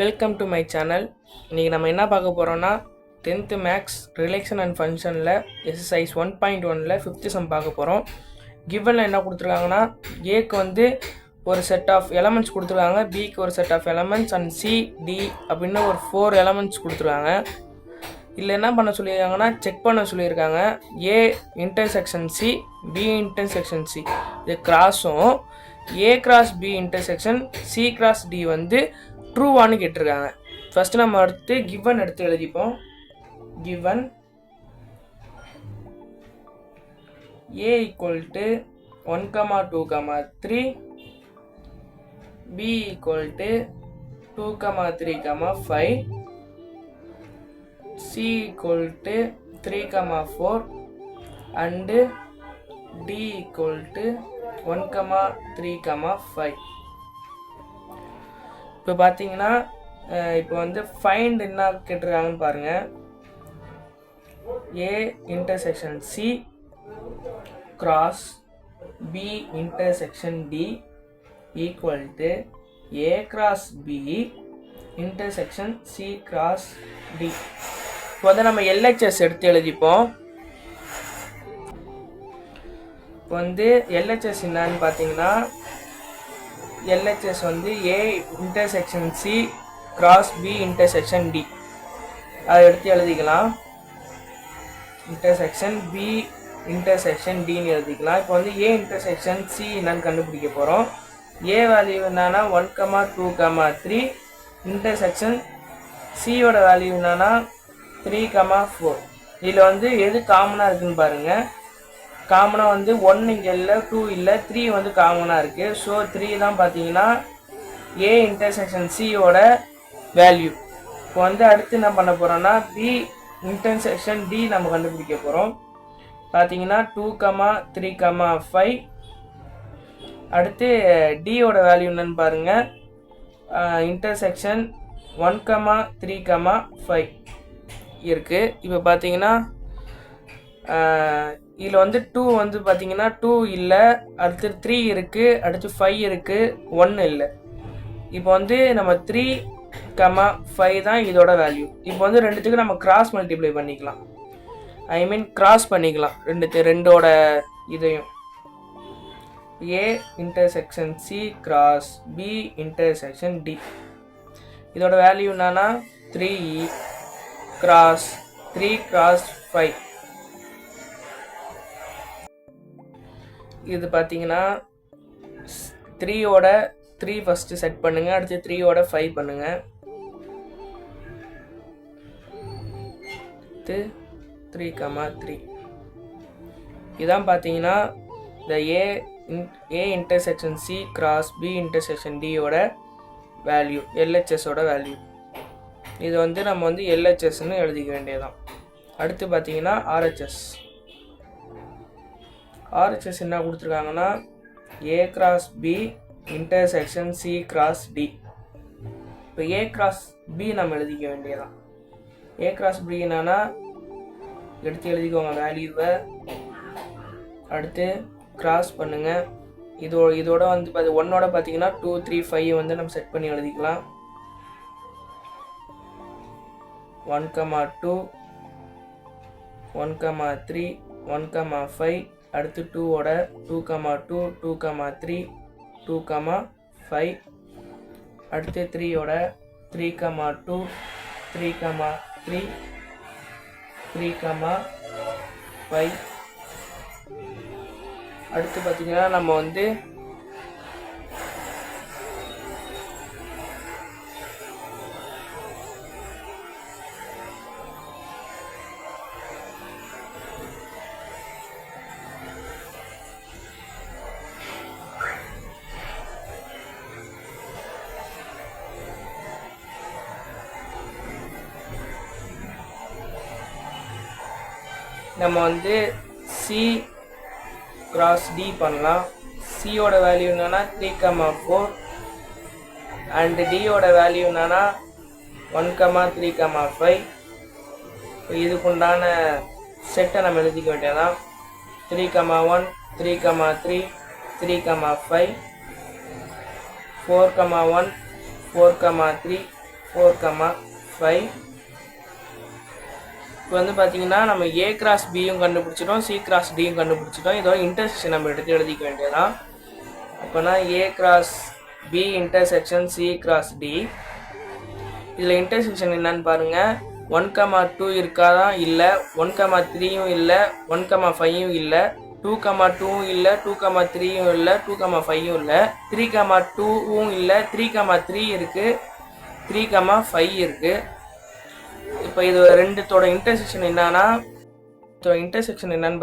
Welcome to my channel. இன்றைக்கி நம்ம என்ன பார்க்க போகிறோன்னா 10th மேக்ஸ் ரிலேஷன் அண்ட் ஃபங்க்ஷனில் எக்ஸசைஸ் 1.1ல் 5th சம் பார்க்க போகிறோம். கிவனில் என்ன கொடுத்துருக்காங்கன்னா ஏக்கு வந்து ஒரு செட் ஆஃப் எலமெண்ட்ஸ் கொடுத்துருக்காங்க, பிக்கு ஒரு set of elements and C D அப்படின்னு ஒரு 4 எலமெண்ட்ஸ் கொடுத்துருக்காங்க. இல்லை என்ன பண்ண சொல்லியிருக்காங்கன்னா செக் பண்ண சொல்லியிருக்காங்க. A intersection C, B intersection C இது கிராஸும் A cross B intersection C cross D வந்து ட்ரூவானு கேட்டிருக்காங்க. ஃபஸ்ட்டு நம்ம அடுத்து கிவன் எடுத்து எழுதிப்போம். Given A equal to 1, 2, 3, B equal to 2, 3, 5, C equal to 3, 4 and D equal to 1, 3, 5. இப்போ பார்த்தீங்கன்னா இப்போ வந்து ஃபைண்ட் என்ன கேட்டிருக்காங்கன்னு பாருங்கள். A intersection C cross B intersection D equal to A cross B intersection C cross D. இப்போ வந்து நம்ம எல்ஹெச்எஸ் எடுத்து எழுதிப்போம். இப்போ வந்து எல்ஹெச்எஸ் என்னன்னு பார்த்தீங்கன்னா எல்ஹெச்எஸ் வந்து A intersection C cross B intersection D. அதை எடுத்து எழுதிக்கலாம். இன்டர்செக்ஷன் பி இன்டர்செக்ஷன் டின்னு எழுதிக்கலாம். இப்போ வந்து ஏ இன்டர்செக்ஷன் சி என்னன்னு கண்டுபிடிக்க போகிறோம். ஏ வேல்யூ என்னன்னா 1, 2, 3 இன்டர்செக்ஷன் சியோட வேல்யூ என்னன்னா 3, 4. இதில் வந்து எது காமனாக இருக்குதுன்னு பாருங்கள். காமனாக வந்து 1 இங்கே இல்லை, 2 இல்லை, 3 வந்து காமனாக இருக்குது. ஸோ 3 தான் பார்த்தீங்கன்னா ஏ இன்டர்செக்ஷன் சியோட வேல்யூ. இப்போ வந்து அடுத்து என்ன பண்ண போகிறோன்னா பி இன்டர்செக்ஷன் டி நம்ம கண்டுபிடிக்க போகிறோம். பார்த்தீங்கன்னா 2, 3, 5. அடுத்து டியோட வேல்யூ என்னன்னு பாருங்கள். இன்டர்செக்ஷன் 1, 3, 5 இருக்குது. இப்போ பார்த்தீங்கன்னா இதில் வந்து 2 வந்து பார்த்தீங்கன்னா 2 இல்லை, அடுத்து 3 இருக்குது, அடுத்து 5 இருக்குது, 1 இல்லை. இப்போ வந்து நம்ம 3, 5 தான் இதோட வேல்யூ. இப்போ வந்து ரெண்டுத்துக்கு நம்ம கிராஸ் மல்டிப்ளை பண்ணிக்கலாம். கிராஸ் பண்ணிக்கலாம் ரெண்டோட இதையும். A intersection C cross B intersection D இதோட வேல்யூ என்னன்னா 3 கிராஸ் 3 கிராஸ் 5. இது பார்த்தீங்கன்னா 3யோட 3 ஃபஸ்ட்டு செட் பண்ணுங்கள், அடுத்து 3யோட 5 பண்ணுங்கள். 3, 3 இதான் பார்த்தீங்கன்னா இந்த A intersection C cross B intersection டியோட வேல்யூ, எல்ஹெச்எஸோட வேல்யூ. இது வந்து நம்ம வந்து எல்ஹெச்எஸ்ன்னு எழுதிக்க வேண்டியதான். அடுத்து பார்த்தீங்கன்னா ஆர்ஹெச்எஸ். ஆர்ஹெச்எஸ் என்ன கொடுத்துருக்காங்கன்னா A cross B intersection C cross D. இப்போ ஏ கிராஸ் பி நம்ம எழுதிக்க வேண்டியதான். ஏ கிராஸ் பி என்னன்னா எடுத்து எழுதிக்கோங்க வேல்யூவை. அடுத்து கிராஸ் பண்ணுங்கள். இதோட வந்து 1ஓட பார்த்தீங்கன்னா 2, 3, 5 வந்து நம்ம செட் பண்ணி எழுதிக்கலாம். 1, 2, 1, 3, 1, 5. அடுத்து 2ஓட 2, 2, 2, 3, 2, 5. அடுத்து 3ஓட 3, 2, 3, 3, 3, 5. அடுத்து பார்த்தீங்கன்னா நம்ம வந்து சி கிராஸ் டி பண்ணலாம். சியோட வேல்யூ என்னன்னா 3, 4 அண்ட் டியோட வேல்யூ என்னன்னா 1, 3, 5. இதுக்குண்டான செட்டை நம்ம எழுதிக்க வேண்டியதான். 3, 1, 3, 3, 3, 5, 4, 1, 4, 3, 4,5. இப்போ வந்து பார்த்தீங்கன்னா நம்ம A கிராஸ் பியும் கண்டுபிடிச்சிட்டோம், C கிராஸ் டியும் கண்டுபிடிச்சிட்டோம். இதோட இன்டர்செக்ஷன் நம்ம எடுத்து எழுதிக்க வேண்டியதான். அப்போனா A cross B intersection C cross D. இதில் இன்டர்செக்ஷன் என்னன்னு பாருங்கள். 1,2 இருக்காதான்? இல்லை. 1,3யும் இல்லை, 1,5யும் இல்லை, 2,2வும் இல்லை, 2,3யும் இல்லை, 2,5யும் இல்லை, 3,2வும் இல்லை, 3,3 இருக்குது, 3,5 இருக்குது. இப்போ இது ரெண்டுத்தோட இன்டர்செக்ஷன் என்னன்னா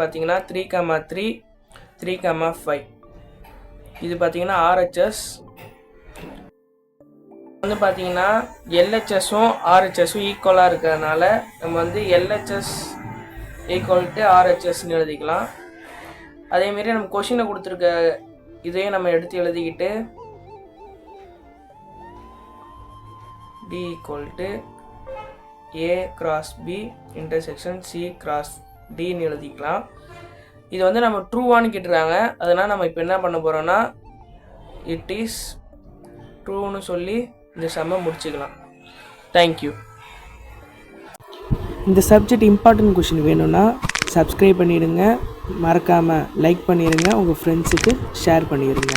பார்த்தீங்கன்னா 3,3, 3,5. இது பார்த்தீங்கன்னா RHS. வந்து பார்த்தீங்கன்னா LHSம் RHSம் ஈக்குவலாக இருக்கிறதுனால நம்ம வந்து LHS ஈக்குவல் டு RHSன்னு எழுதிக்கலாம். அதேமாரி நம்ம கொஷினை கொடுத்துருக்க இதையும் நம்ம எடுத்து எழுதிக்கிட்டு D equal to A cross B intersection C cross டின்னு எழுதிக்கலாம். இது வந்து நம்ம ட்ரூவான்னு கேட்டுருக்காங்க. அதனால் நம்ம இப்போ என்ன பண்ண போகிறோன்னா இட் இஸ் ட்ரூன்னு சொல்லி இந்த சம்மை முடிச்சுக்கலாம். தேங்க்யூ. இந்த சப்ஜெக்ட் இம்பார்ட்டன்ட் கொஷின் வேணும்னா சப்ஸ்கிரைப் பண்ணிடுங்க, மறக்காமல் லைக் பண்ணிடுங்க, உங்கள் ஃப்ரெண்ட்ஸுக்கு ஷேர் பண்ணிடுங்க.